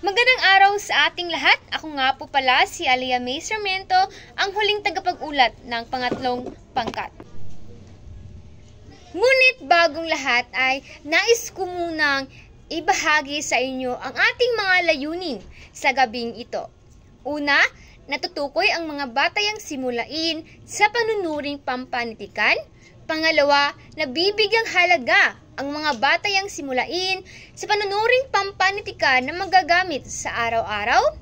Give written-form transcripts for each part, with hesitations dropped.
Magandang araw sa ating lahat. Ako nga po pala si Alia May Sarmiento, ang huling tagapag-ulat ng pangatlong pangkat. Ngunit bagong lahat ay nais ko munang ibahagi sa inyo ang ating mga layunin sa gabing ito. Una, natutukoy ang mga batayang simulain sa panunuring pampanitikan. Pangalawa, nabibigyang halaga ang mga batayang simulain sa panunuring pampanitikan na magagamit sa araw-araw.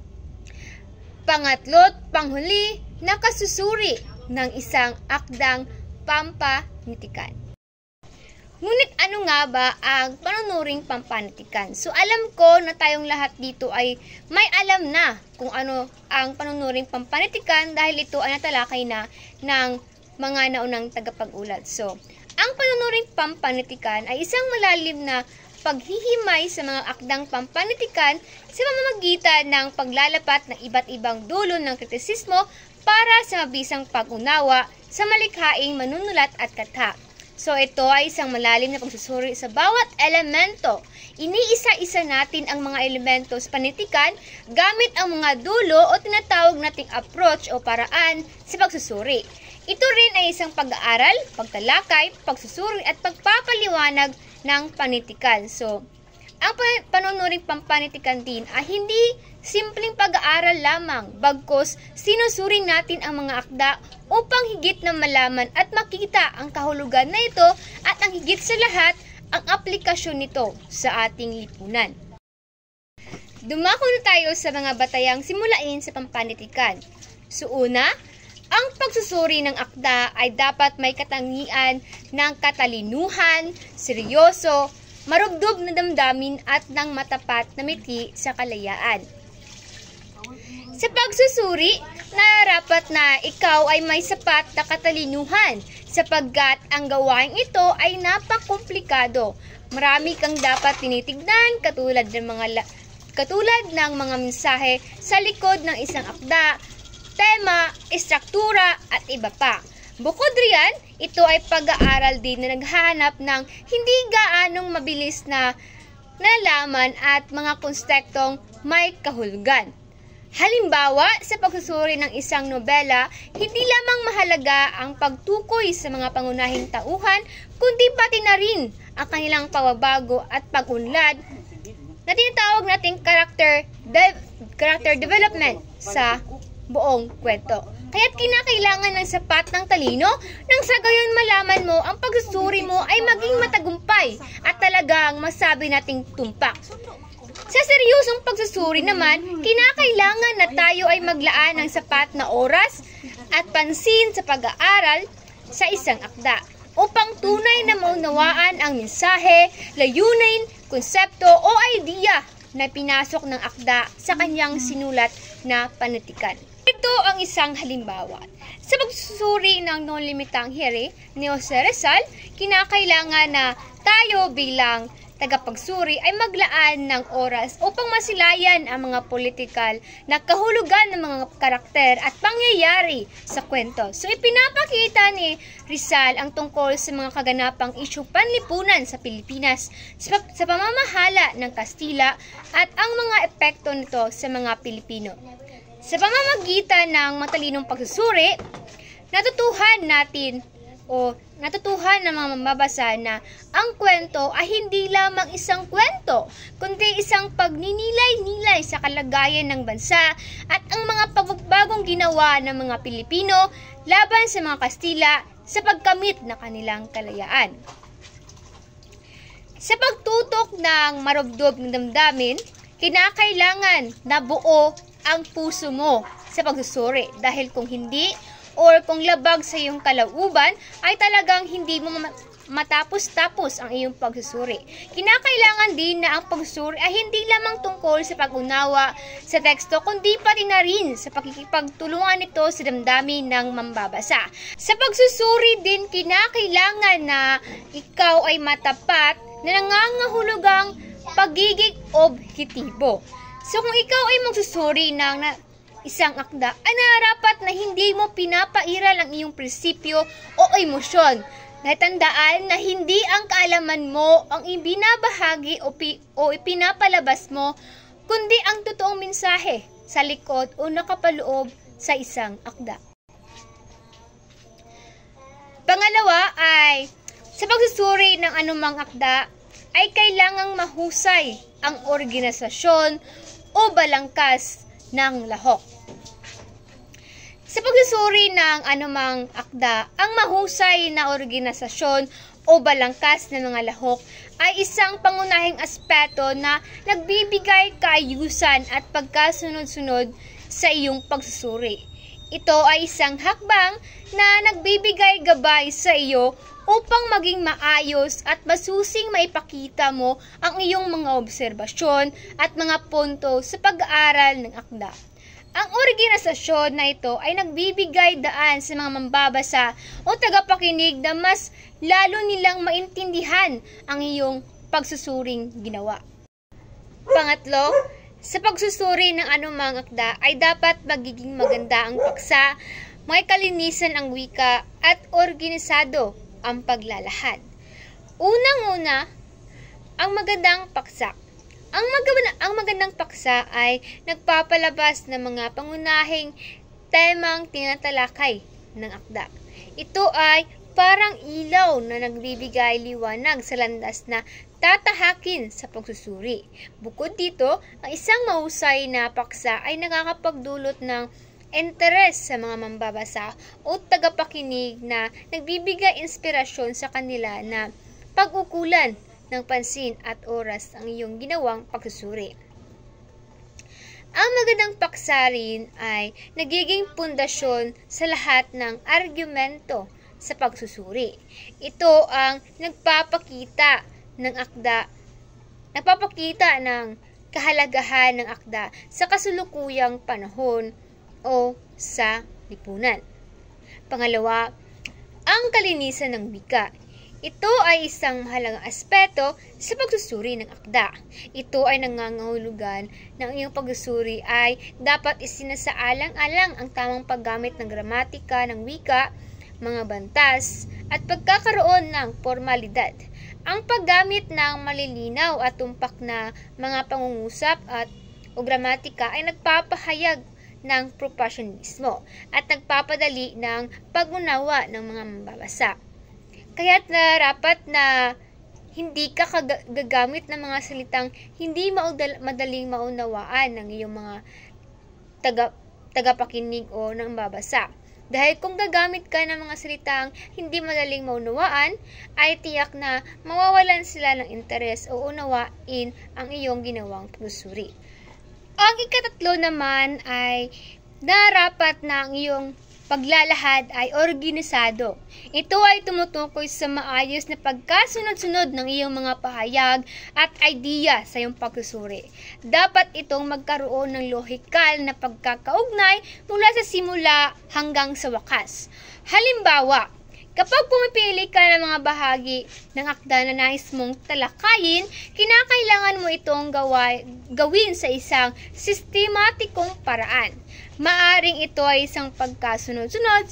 Pangatlo't panghuli, nakasusuri ng isang akdang pampanitikan. Ngunit ano nga ba ang panunuring pampanitikan? So alam ko na tayong lahat dito ay may alam na kung ano ang panunuring pampanitikan dahil ito ay natalakay na ng mga naunang tagapag-ulat. So, ang panunuring pampanitikan ay isang malalim na paghihimay sa mga akdang pampanitikan sa pamamagitan ng paglalapat ng iba't ibang dulo ng kritisismo para sa mabisang pag-unawa sa malikhaing manunulat at katha. So, ito ay isang malalim na pagsusuri sa bawat elemento. Iniisa-isa natin ang mga elemento sa panitikan gamit ang mga dulo o tinatawag nating approach o paraan sa pagsusuri. Ito rin ay isang pag-aaral, pagtalakay, pagsusuri at pagpapaliwanag ng panitikan. So, ang panunuring pampanitikan din ay hindi simpleng pag-aaral lamang, bagkus sinusuri natin ang mga akda upang higit na malaman at makita ang kahulugan na ito at ang higit sa lahat, ang aplikasyon nito sa ating lipunan. Dumako na tayo sa mga batayang simulain sa pampanitikan. So una, ang pagsusuri ng akda ay dapat may katangian ng katalinuhan, seryoso, marubdob na damdamin at ng matapat na miti sa kalayaan. Sa pagsusuri, nararapat na ikaw ay may sapat na katalinuhan sapagkat ang gawain ito ay napakomplikado. Marami kang dapat tinitignan katulad ng mga mensahe sa likod ng isang akda, tema, istruktura at iba pa. Bukod riyan, ito ay pag-aaral din na naghahanap ng hindi gaanong mabilis na nalaman at mga konsektong may kahulugan. Halimbawa, sa pagsusuri ng isang nobela, hindi lamang mahalaga ang pagtukoy sa mga pangunahing tauhan, kundi pati na rin ang kanilang pagbabago at pag-unlad na tinatawag nating character development sa buong kwento. Kaya't kinakailangan ng sapat ng talino nang sa gayon malaman mo ang pagsusuri mo ay maging matagumpay at talagang masabi nating tumpak. Sa seryosong pagsusuri naman, kinakailangan na tayo ay maglaan ng sapat na oras at pansin sa pag-aaral sa isang akda upang tunay na maunawaan ang mensahe, layunin, konsepto o idea na pinasok ng akda sa kanyang sinulat na panitikan. Ito ang isang halimbawa. Sa pagsusuri ng non-limitang here ni Jose Rizal, kinakailangan na tayo bilang tagapagsuri ay maglaan ng oras upang masilayan ang mga politikal na kahulugan ng mga karakter at pangyayari sa kwento. So ipinapakita ni Rizal ang tungkol sa mga kaganapang isyung panlipunan sa Pilipinas sa pamamahala ng Kastila at ang mga epekto nito sa mga Pilipino. Sa pamamagitan ng matalinong pagsusuri, natutuhan ng mga mambabasa na ang kwento ay hindi lamang isang kwento, kundi isang pagninilay-nilay sa kalagayan ng bansa at ang mga pagbagong ginawa ng mga Pilipino laban sa mga Kastila sa pagkamit ng kanilang kalayaan. Sa pagtutok ng marubdob ng damdamin, kinakailangan na buo ang puso mo sa pagsusuri dahil kung hindi or kung labag sa iyong kalauban ay talagang hindi mo matapos-tapos ang iyong pagsusuri. Kinakailangan din na ang pagsusuri ay hindi lamang tungkol sa pag-unawa sa teksto kundi pati na rin sa pakikipagtulungan nito sa damdamin ng mambabasa. Sa pagsusuri din kinakailangan na ikaw ay matapat na nangangahulugang pagiging objektibo. So kung ikaw ay magsusuri ng isang akda, ay nararapat na hindi mo pinapairal ang iyong prinsipyo o emosyon. Natandaan na hindi ang kaalaman mo ang ibinabahagi o ipinapalabas mo, kundi ang totoong mensahe sa likod o nakapaloob sa isang akda. Pangalawa ay, sa pagsusuri ng anumang akda ay kailangang mahusay ang organisasyon o balangkas ng lahok. Sa pagsusuri ng anumang akda, ang mahusay na organisasyon o balangkas ng mga lahok ay isang pangunahing aspeto na nagbibigay kaayusan at pagkasunod-sunod sa iyong pagsusuri. Ito ay isang hakbang na nagbibigay gabay sa iyo upang maging maayos at masusing maipakita mo ang iyong mga obserbasyon at mga punto sa pag-aaral ng akda. Ang organisasyon na ito ay nagbibigay daan sa mga mambabasa o tagapakinig na mas lalo nilang maintindihan ang iyong pagsusuring ginawa. Pangatlo, sa pagsusuri ng anumang akda ay dapat magiging maganda ang paksa, may kalinisan ang wika at organisado ang paglalahad. Unang-una, ang magandang paksa. Ang magandang paksa ay nagpapalabas ng mga pangunahing temang tinatalakay ng akda. Ito ay parang ilaw na nagbibigay liwanag sa landas na tatahakin sa pagsusuri. Bukod dito, ang isang mahusay na paksa ay nakakapagdulot ng interes sa mga mambabasa o tagapakinig na nagbibigay inspirasyon sa kanila na pag-ukulan ng pansin at oras ang iyong ginawang pagsusuri. Ang magandang paksa rin ay nagiging pundasyon sa lahat ng argumento sa pagsusuri. Ito ang nagpapakita ng kahalagahan ng akda sa kasulukuyang panahon o sa lipunan. Pangalawa, ang kalinisan ng wika. Ito ay isang mahalagang aspeto sa pagsusuri ng akda. Ito ay nangangahulugan na ang iyong pagsusuri ay dapat isinasaalang-alang ang tamang paggamit ng gramatika ng wika, mga bantas, at pagkakaroon ng formalidad. Ang paggamit ng malilinaw at tumpak na mga pangungusap o gramatika ay nagpapahayag ng professionalismo at nagpapadali ng pag-unawa ng mga mambabasa. Kaya't narapat na hindi ka gagamit ng mga salitang hindi madaling maunawaan ng iyong mga tagapakinig o ng mambabasa. Dahil kung gagamit ka ng mga salitang hindi madaling maunawaan, ay tiyak na mawawalan sila ng interes o unawain ang iyong ginawang pagsusuri. Ang ikatatlo naman ay narapat na ang iyong paglalahad ay organisado. Ito ay tumutukoy sa maayos na pagkasunod-sunod ng iyong mga pahayag at idea sa iyong pagsusuri. Dapat itong magkaroon ng lohikal na pagkakaugnay mula sa simula hanggang sa wakas. Halimbawa, kapag pumipili ka ng mga bahagi ng akda na nais mong talakayin, kinakailangan mo itong gawin sa isang sistematikong paraan. Maaring ito ay isang pagkasunod-sunod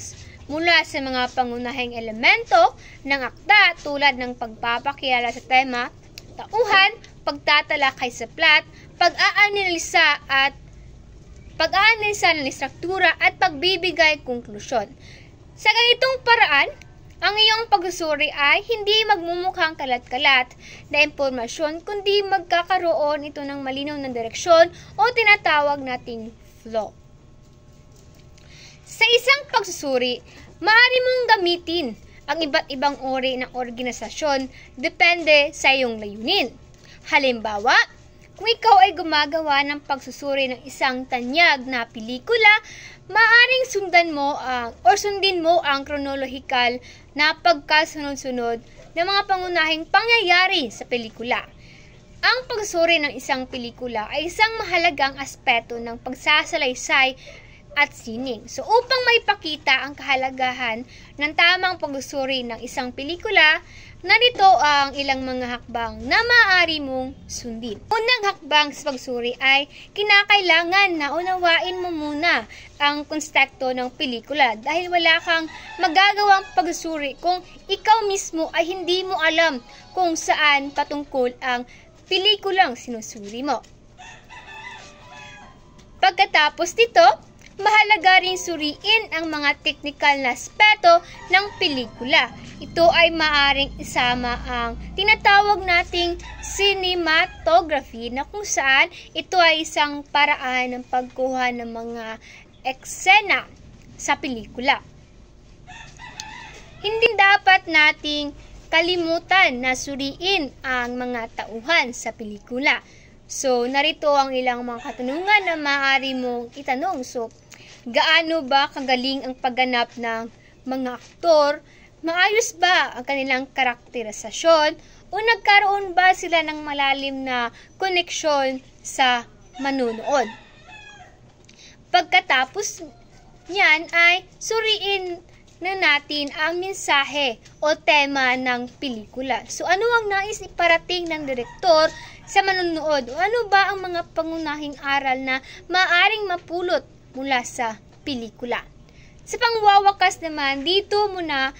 mula sa mga pangunahing elemento ng akda tulad ng pagpapakilala sa tema, tauhan, pagtatalakay sa plot, pag-aanalisa ng istruktura at pagbibigay konklusyon. Sa ganitong paraan, ang iyong pagsusuri ay hindi magmumukhang kalat-kalat na impormasyon kundi magkakaroon ito ng malinaw na direksyon o tinatawag nating flow. Sa isang pagsusuri, maaari mong gamitin ang iba't ibang uri ng organisasyon depende sa iyong layunin. Halimbawa, kung ikaw ay gumagawa ng pagsusuri ng isang tanyag na pelikula, maaaring sundin mo ang kronolohikal na pagkasunod-sunod ng mga pangunahing pangyayari sa pelikula. Ang pagsusuri ng isang pelikula ay isang mahalagang aspeto ng pagsasalaysay at sining. So, upang maipakita ang kahalagahan ng tamang pagsusuri ng isang pelikula, narito ang ilang mga hakbang na maaari mong sundin. Unang hakbang sa pagsuri ay kinakailangan na unawain mo muna ang konsepto ng pelikula dahil wala kang magagawang pagsusuri kung ikaw mismo ay hindi mo alam kung saan patungkol ang pelikulang sinusuri mo. Pagkatapos nito, mahalaga ring suriin ang mga teknikal na aspeto ng pelikula. Ito ay maaaring isama ang tinatawag nating cinematography na kung saan ito ay isang paraan ng pagkuha ng mga eksena sa pelikula. Hindi dapat nating kalimutan na suriin ang mga tauhan sa pelikula. So, narito ang ilang mga katanungan na maaari mong itanong. So, gaano ba kagaling ang pagganap ng mga aktor? Maayos ba ang kanilang karakterisasyon? O nagkaroon ba sila ng malalim na koneksyon sa manunood? Pagkatapos niyan ay suriin na natin ang mensahe o tema ng pelikula. So, ano ang nais iparating ng direktor sa manonood? O ano ba ang mga pangunahing aral na maaaring mapulot mula sa pelikula? Sa pangwawakas naman, dito mo na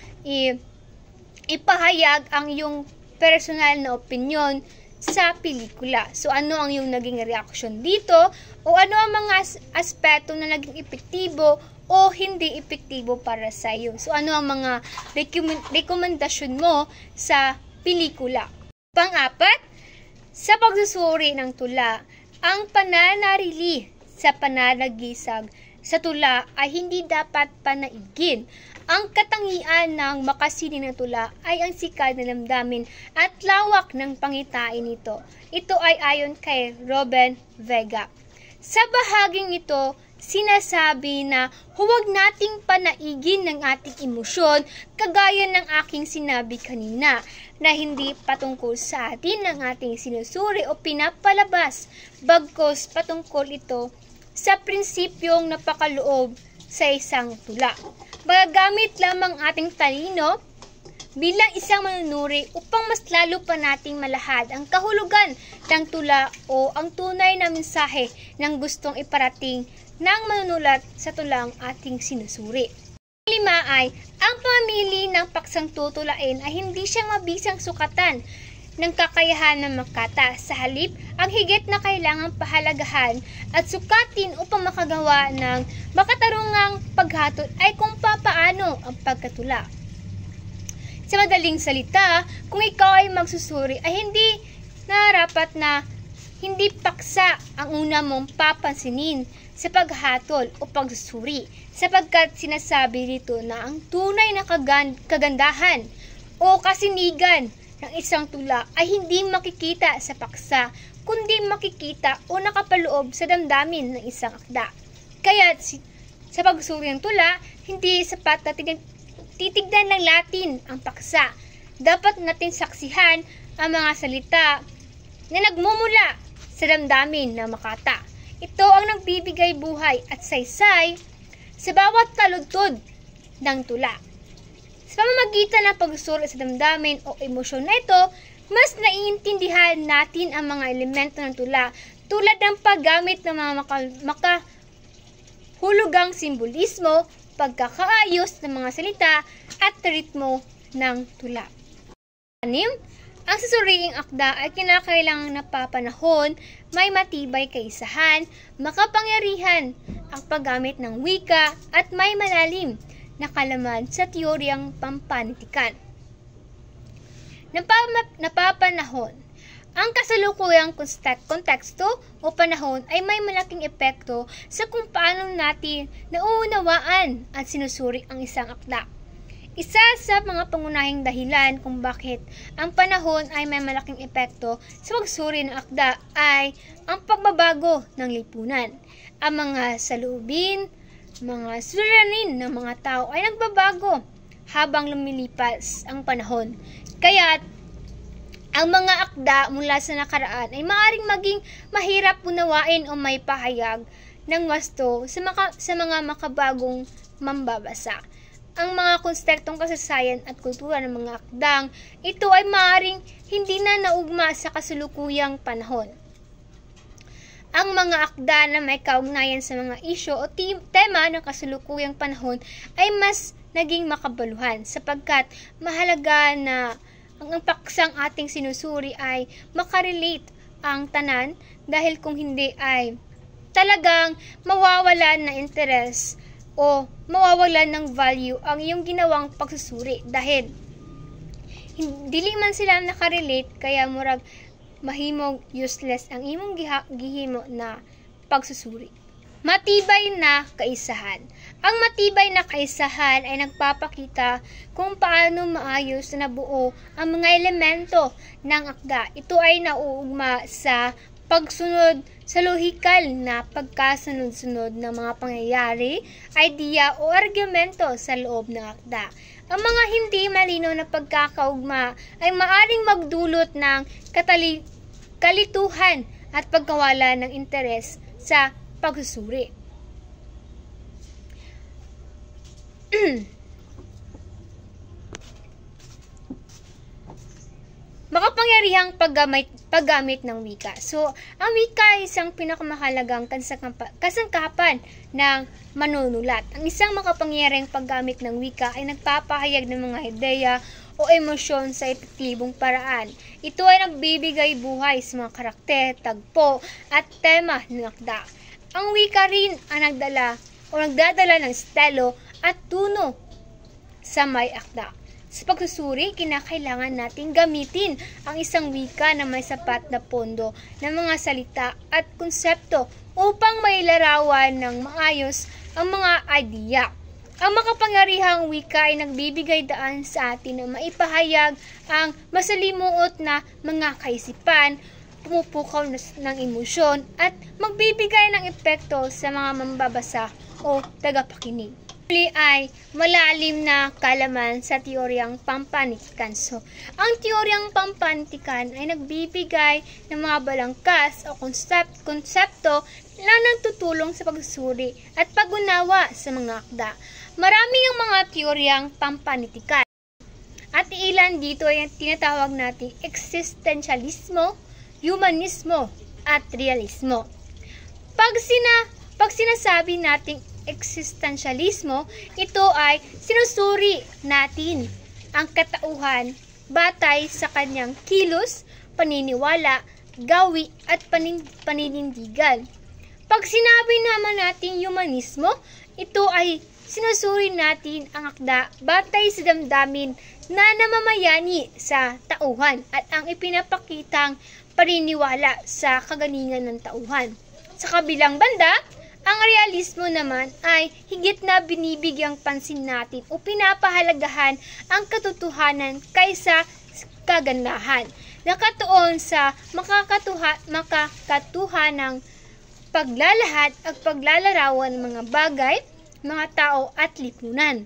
ipahayag ang iyong personal na opinyon sa pelikula. So, ano ang iyong naging reaksyon dito? O ano ang mga aspeto na naging epektibo o hindi epektibo para sa iyo? So, ano ang mga rekomendasyon mo sa pelikula? Pang-apat, sa pagsusuri ng tula, ang pananarili sa pananagisag sa tula ay hindi dapat panaigin. Ang katangian ng makasining na tula ay ang sikad na damdamin at lawak ng pangitain nito. Ito ay ayon kay Robin Vega. Sa bahaging ito, sinasabi na huwag nating panaigin ng ating emosyon kagaya ng aking sinabi kanina na hindi patungkol sa atin ng ating sinusuri o pinapalabas, bagkus patungkol ito sa prinsipyong napakaloob sa isang tula. Magagamit lamang ating talino bilang isang manunuri upang mas lalo pa nating malahad ang kahulugan ng tula o ang tunay na mensahe ng gustong iparating ng manunulat sa tulang ating sinusuri. Lima ay, ang pamili ng paksang tutulain ay hindi siyang mabisang sukatan ng kakayahan ng makata. Sa halip, ang higit na kailangang pahalagahan at sukatin upang makagawa ng makatarungang paghatol ay kung papaano ang pagkatula. Sa madaling salita, kung ikaw ay magsusuri ay hindi narapat na hindi paksa ang una mong papansinin sa paghatol o pagsusuri, sapagkat sinasabi dito na ang tunay na kagandahan o kasinigan ng isang tula ay hindi makikita sa paksa, kundi makikita o nakapaloob sa damdamin ng isang akda. Kaya sa pagsuri ng tula, hindi sapat na titignan ng latin ang paksa. Dapat natin saksihan ang mga salita na nagmumula sa damdamin ng makata. Ito ang nagbibigay buhay at saysay sa bawat taludtod ng tula. Sa pamamagitan ng pagsuri sa damdamin o emosyon na ito, mas naiintindihan natin ang mga elemento ng tula tulad ng paggamit ng mga makahulugang simbolismo, pagkakaayos ng mga salita at ritmo ng tula. 6. Ang susuriing akda ay kinakailangang napapanahon, may matibay kaisahan, makapangyarihan ang paggamit ng wika at may malalim na kalaman sa teoryang pampanitikan. Napapanahon. Ang kasalukuyang konteksto o panahon ay may malaking epekto sa kung paano natin nauunawaan at sinusuri ang isang akda. Isa sa mga pangunahing dahilan kung bakit ang panahon ay may malaking epekto sa pagsuri ng akda ay ang pagbabago ng lipunan. Ang mga saloobin, mga suliranin ng mga tao ay nagbabago habang lumilipas ang panahon. Kaya ang mga akda mula sa nakaraan ay maaaring maging mahirap unawain o may pahayag ng wasto sa mga makabagong mambabasa. Ang mga kontekstong kasaysayan at kultura ng mga akdang ito ay maaaring hindi na naugma sa kasalukuyang panahon. Ang mga akda na may kaugnayan sa mga isyu o tema ng kasalukuyang panahon ay mas naging makabaluhan sapagkat mahalaga na ang paksang ating sinusuri ay makarelate ang tanan dahil kung hindi ay talagang mawawalan ng interes o mawawalan ng value ang iyong ginawang pagsusuri dahil dili man sila nakarelate kaya murag mahimong useless ang imong gihimo na pagsusuri. Matibay na kaisahan. Ang matibay na kaisahan ay nagpapakita kung paano maayos na nabuo ang mga elemento ng akda. Ito ay nauugma sa pagsunod sa lohikal na pagkasunod-sunod ng mga pangyayari, idea o argumento sa loob ng akda. Ang mga hindi malinaw na pagkakaugma ay maaring magdulot ng kalituhan at pagkawala ng interes sa pagsusuri. Makapangyarihang paggamit ng wika. So, ang wika ay isang pinakamahalagang kasangkapan ng manunulat. Ang isang makapangyarihang paggamit ng wika ay nagpapahayag ng mga ideya o emosyon sa epektibong paraan. Ito ay nagbibigay buhay sa mga karakter, tagpo, at tema ng akda. Ang wika rin ang nagdadala ng estilo at tuno sa may akda. Sa pagsusuri, kinakailangan nating gamitin ang isang wika na may sapat na pondo ng mga salita at konsepto upang mailarawan ng maayos ang mga idea. Ang makapangyarihang wika ay nagbibigay daan sa atin na maipahayag ang masalimuot na mga kaisipan, pumupukaw ng emosyon at magbibigay ng epekto sa mga mambabasa o tagapakinig. Muli ay malalim na kaalaman sa teoryang pampanitikan. So, ang teoryang pampanitikan ay nagbibigay ng mga balangkas o konsepto na nagtutulong sa pagsusuri at pag-unawa sa mga akda. Marami ang mga teoryang pampanitikan. At ilan dito ay tinatawag nating existentialismo, humanismo, at realismo. Pag sinasabi nating existentialismo, ito ay sinusuri natin ang katauhan batay sa kanyang kilos, paniniwala, gawi, at paninindigan. Pag sinabi naman nating humanismo, ito ay sinusuri natin ang akda batay sa damdamin na namamayani sa tauhan at ang ipinapakitang paniniwala sa kagalingan ng tauhan. Sa kabilang banda, ang realismo naman ay higit na binibigyang pansin natin o pinapahalagahan ang katotohanan kaysa kagandahan. Nakatuon sa makakatuhanang paglalahad at paglalarawan ng mga bagay, mga tao at lipunan.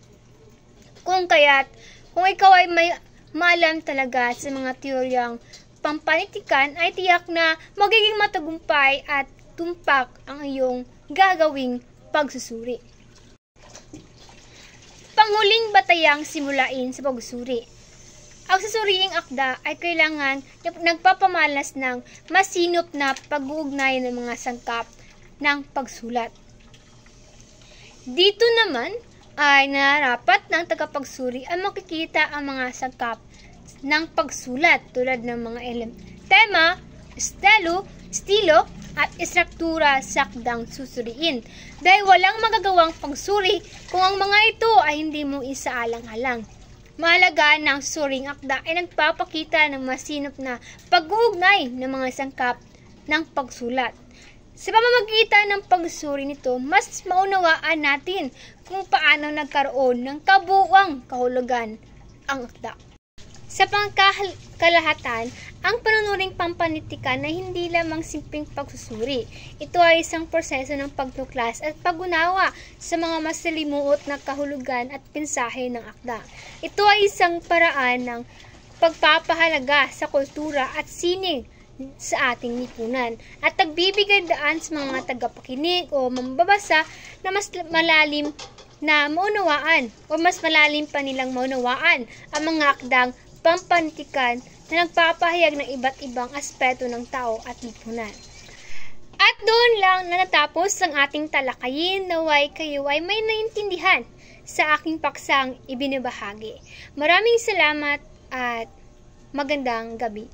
Kung ikaw ay may maalam talaga sa mga teoryang pampanitikan, ay tiyak na magiging matagumpay at tumpak ang iyong gagawing pagsusuri. Panghuling batayang simulain sa pagsusuri. Ang susuriing akda ay kailangan nagpapamalas ng masinop na pag-uugnay ng mga sangkap ng pagsulat. Dito naman ay nararapat ng tagapagsuri ang makikita ang mga sangkap ng pagsulat tulad ng mga tema, estilo, at istruktura sa akdang susuriin. Dahil walang magagawang pagsuri kung ang mga ito ay hindi mo isaalang-alang. Mahalaga na ang susuring akda ay nagpapakita ng masinop na pag-uugnay ng mga sangkap ng pagsulat. Sa pamamagitan ng pagsuri nito, mas maunawaan natin kung paano nagkaroon ng kabuuang kahulugan ang akda. Sa pangkalahatan, ang panunuring pampanitikan ay hindi lamang simpleng pagsusuri. Ito ay isang proseso ng pagtuklas at pag-unawa sa mga masalimuot na kahulugan at mensahe ng akda. Ito ay isang paraan ng pagpapahalaga sa kultura at sining sa ating lipunan at nagbibigay daan sa mga tagapakinig o mambabasa na mas malalim na maunawaan o mas malalim pa nilang maunawaan ang mga akdang pampanitikan na nagpapahayag ng iba't ibang aspeto ng tao at lipunan. At doon lang na natapos ang ating talakayin. Naway kayo ay may naintindihan sa aking paksang ibinabahagi. Maraming salamat at magandang gabi.